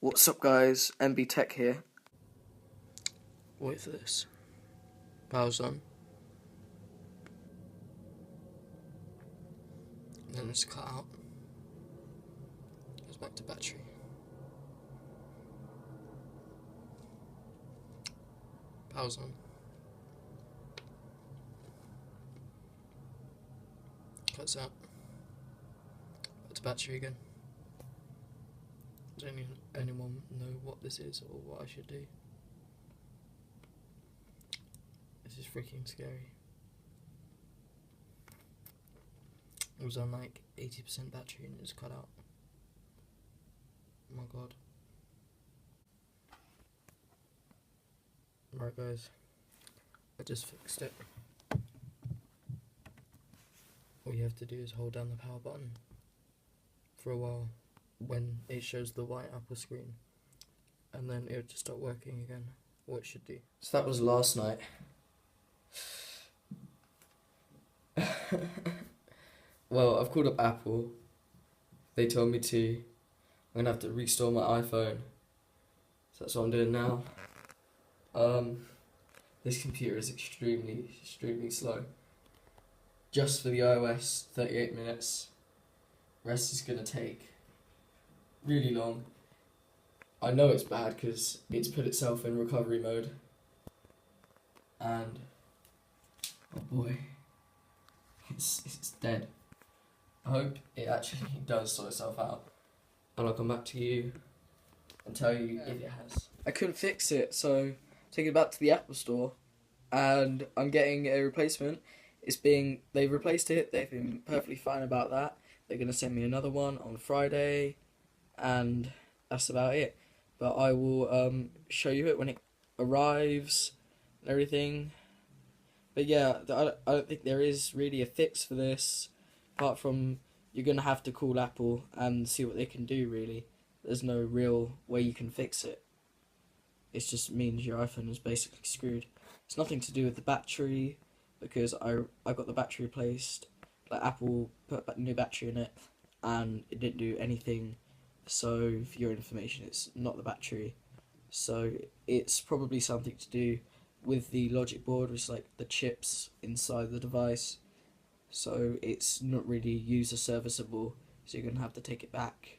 What's up guys, MB Tech here. Wait for this. Power's on. Then it's cut out. Goes back to battery. Power's on. Cuts out. Back to battery again. Does anyone know what this is or what I should do? This is freaking scary. It was on like 80% battery and it just cut out. Oh my god. Right guys, I just fixed it. All you have to do is hold down the power button for a while when it shows the white Apple screen, and then it'll just start working again, or it should do. So that was last night. Well, I've called up Apple. They told me I'm gonna have to restore my iPhone. So that's what I'm doing now. This computer is extremely slow. Just for the iOS, 38 minutes. Rest is gonna take really long. I know it's bad because it's put itself in recovery mode. And oh boy, it's dead. I hope it actually does sort itself out, and I'll come back to you and tell you if it has. I couldn't fix it, so take it back to the Apple Store, and I'm getting a replacement. They've replaced it. They've been perfectly fine about that. They're gonna send me another one on Friday, and that's about it. But I will show you it when it arrives and everything. But yeah, I don't think there is really a fix for this, apart from you're going to have to call Apple and see what they can do, really. There's no real way you can fix it. It just means your iPhone is basically screwed. It's nothing to do with the battery, because I got the battery replaced. Like, Apple put a new battery in it, and it didn't do anything. So, for your information, it's not the battery. So, it's probably something to do with the logic board, which is like the chips inside the device. So it's not really user serviceable, so you're going to have to take it back